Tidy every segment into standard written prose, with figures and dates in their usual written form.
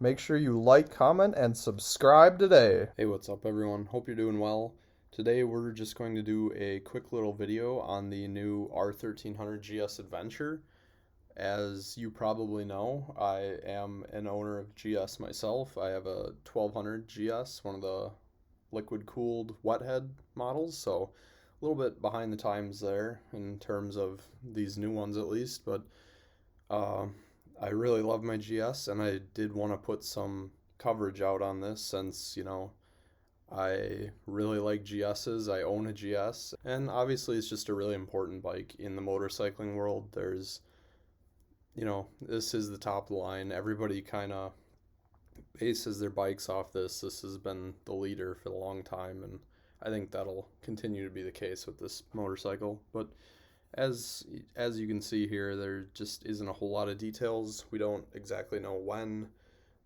Make sure you like, comment, and subscribe today. Hey, what's up, everyone? Hope you're doing well. Today, we're just going to do a quick little video on the new R1300 GS Adventure. As you probably know, I am an owner of GS myself. I have a 1200 GS, one of the liquid cooled wet head models, so a little bit behind the times there in terms of these new ones at least, but uh, I really love my GS and I did want to put some coverage out on this since, I really like GSs. I own a GS, and obviously it's just a really important bike in the motorcycling world. This is the top of the line. Everybody kind of bases their bikes off this. This has been the leader for a long time, and I think that'll continue to be the case with this motorcycle. But as as you can see here, there just isn't a whole lot of details. We don't exactly know when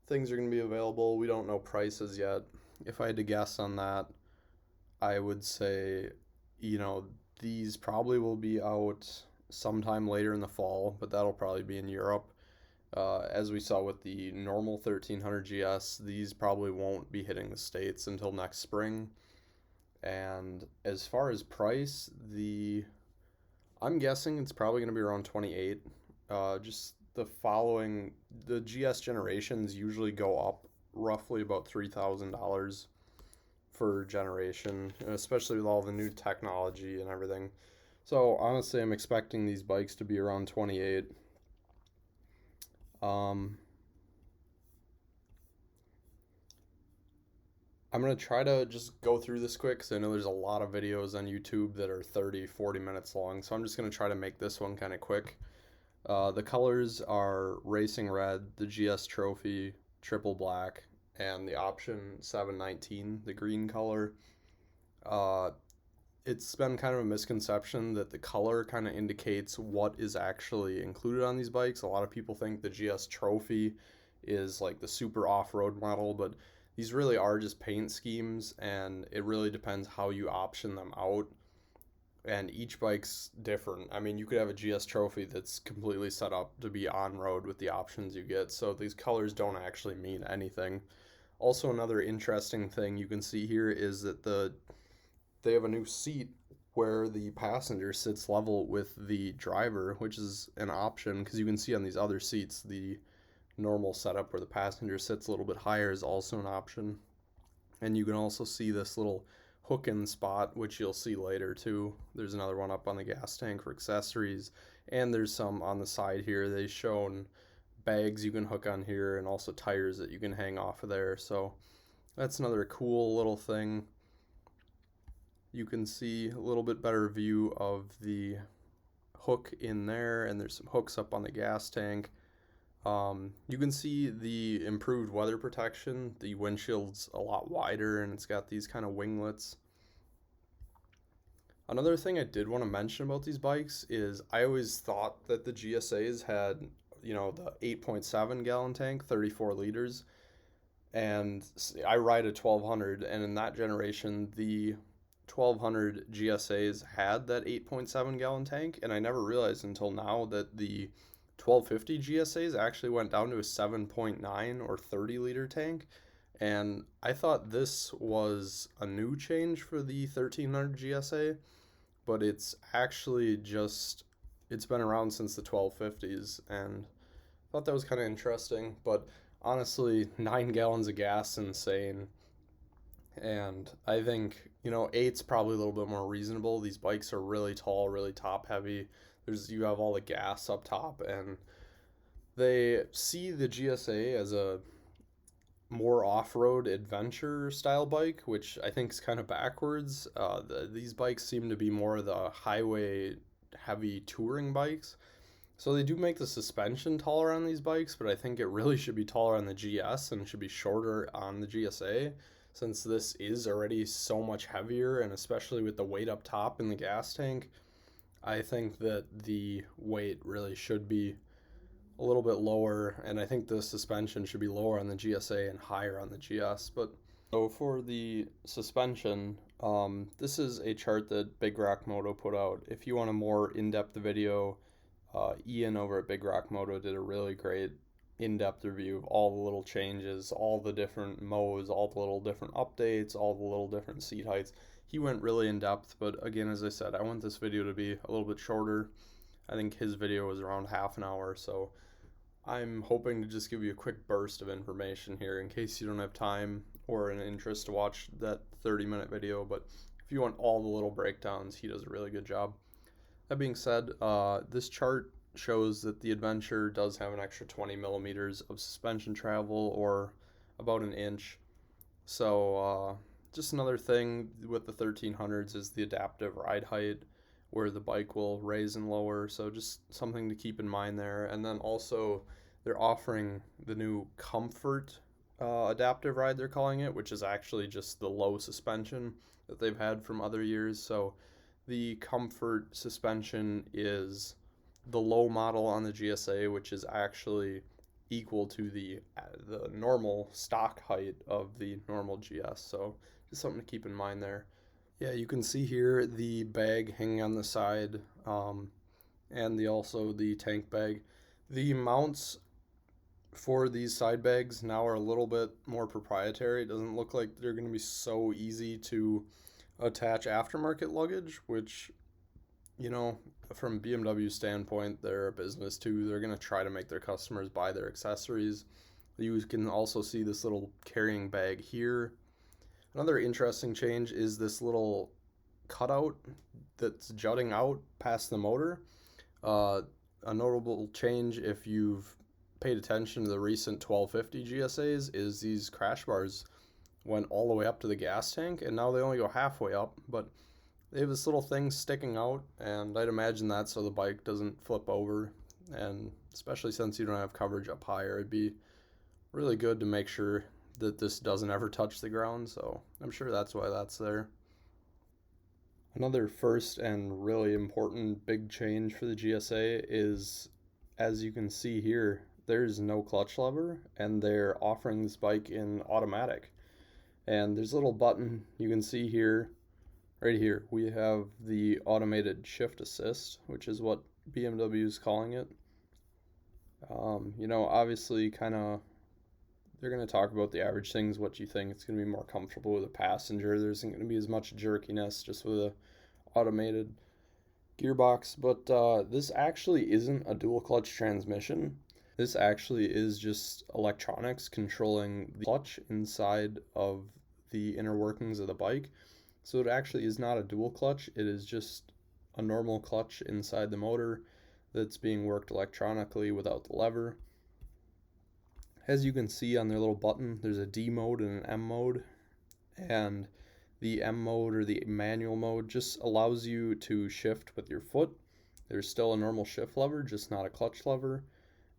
things are going to be available. We don't know prices yet. If I had to guess on that, I would say, you know, these probably will be out sometime later in the fall, but that'll probably be in Europe. As we saw with the normal 1300 GS, these probably won't be hitting the States until next spring. And as far as price, I'm guessing it's probably going to be around 28. Just the GS generations usually go up roughly about $3,000 per generation, especially with all the new technology and everything. So honestly, I'm expecting these bikes to be around 28. Um, I'm going to try to just go through this quick because I know there's a lot of videos on YouTube that are 30, 40 minutes long. So I'm just going to try to make this one kind of quick. The colors are Racing Red, the GS Trophy, Triple Black, and the Option 719, the green color. Uh, it's been kind of a misconception that the color kind of indicates what is actually included on these bikes. A lot of people think the GS Trophy is like the super off-road model, but these really are just paint schemes, and it really depends how you option them out. And each bike's different. I mean, you could have a GS Trophy that's completely set up to be on road with the options you get, so these colors don't actually mean anything. Also, another interesting thing you can see here is that they have a new seat where the passenger sits level with the driver, which is an option because you can see on these other seats the normal setup where the passenger sits a little bit higher is also an option. And you can also see this little hook in spot, which you'll see later too. There's another one up on the gas tank for accessories, and there's some on the side here. They've shown bags you can hook on here and also tires that you can hang off of there. So that's another cool little thing. You can see a little bit better view of the hook in there, and there's some hooks up on the gas tank. You can see the improved weather protection. The windshield's a lot wider and it's got these kind of winglets. Another thing I did want to mention about these bikes is I always thought that the GSAs had, the 8.7 gallon tank, 34 liters, and I ride a 1200, and in that generation, the 1200 GSAs had that 8.7 gallon tank, and I never realized until now that the 1250 GSAs actually went down to a 7.9 or 30-liter tank. And I thought this was a new change for the 1300 GSA, but it's actually it's been around since the 1250s, and I thought that was kind of interesting. But honestly, 9 gallons of gas, insane. And I think, eight's probably a little bit more reasonable. These bikes are really tall, really top heavy. You have all the gas up top, and they see the GSA as a more off-road adventure style bike, which I think is kind of backwards. These bikes seem to be more the highway heavy touring bikes. So they do make the suspension taller on these bikes, but I think it really should be taller on the GS and should be shorter on the GSA, since this is already so much heavier, and especially with the weight up top in the gas tank, I think that the weight really should be a little bit lower, and I think the suspension should be lower on the GSA and higher on the GS. But so for the suspension, this is a chart that Big Rock Moto put out. If you want a more in-depth video, Ian over at Big Rock Moto did a really great in-depth review of all the little changes, all the different modes, all the little different updates, all the little different seat heights. He went really in depth, but again, as I said, I want this video to be a little bit shorter. I think his video was around half an hour, so I'm hoping to just give you a quick burst of information here in case you don't have time or an interest to watch that 30-minute video. But if you want all the little breakdowns, he does a really good job. That being said, this chart shows that the Adventure does have an extra 20 millimeters of suspension travel, or about an inch. So just another thing with the 1300s is the adaptive ride height, where the bike will raise and lower. So just something to keep in mind there. And then also they're offering the new Comfort adaptive ride, they're calling it, which is actually just the low suspension that they've had from other years. So the Comfort suspension is the low model on the GSA, which is actually equal to the normal stock height of the normal GS. So just something to keep in mind there. Yeah, you can see here the bag hanging on the side, and also the tank bag. The mounts for these side bags now are a little bit more proprietary. It doesn't look like they're going to be so easy to attach aftermarket luggage, which, you know, from BMW's standpoint, they're a business too. They're going to try to make their customers buy their accessories. You can also see this little carrying bag here. Another interesting change is this little cutout that's jutting out past the motor. A notable change, if you've paid attention to the recent 1250 GSAs, is these crash bars went all the way up to the gas tank, and now they only go halfway up, but they have this little thing sticking out, and I'd imagine that so the bike doesn't flip over, and especially since you don't have coverage up higher, it'd be really good to make sure that this doesn't ever touch the ground, so I'm sure that's why that's there. Another first and really important big change for the GSA is, as you can see here, there's no clutch lever, and they're offering this bike in automatic. And there's a little button you can see here, right here. We have the automated shift assist, which is what BMW is calling it. Obviously they're going to talk about the average things, what you think. It's going to be more comfortable with a passenger. There isn't going to be as much jerkiness just with a automated gearbox, but this actually isn't a dual clutch transmission. This actually is just electronics controlling the clutch inside of the inner workings of the bike. So it actually is not a dual clutch. It is just a normal clutch inside the motor that's being worked electronically without the lever. As you can see on their little button, there's a D mode and an M mode, and the M mode, or the manual mode, just allows you to shift with your foot. There's still a normal shift lever, just not a clutch lever.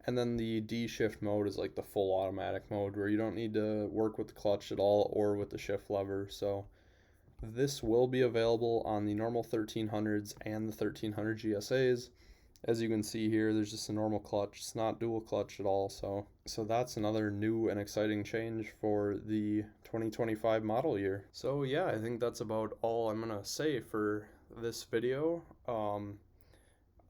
And then the D shift mode is like the full automatic mode, where you don't need to work with the clutch at all or with the shift lever. So this will be available on the normal 1300s and the 1300 GSAs. As you can see here, there's just a normal clutch. It's not dual clutch at all. So that's another new and exciting change for the 2025 model year. So yeah, I think that's about all I'm gonna say for this video.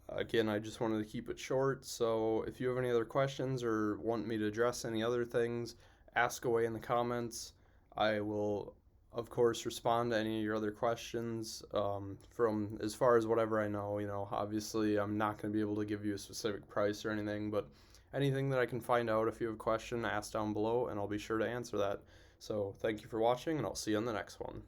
Again, I just wanted to keep it short. So if you have any other questions or want me to address any other things, ask away in the comments. I will, of course, respond to any of your other questions from as far as whatever I know. Obviously I'm not going to be able to give you a specific price or anything, but anything that I can find out, if you have a question, ask down below and I'll be sure to answer that. So thank you for watching, and I'll see you on the next one.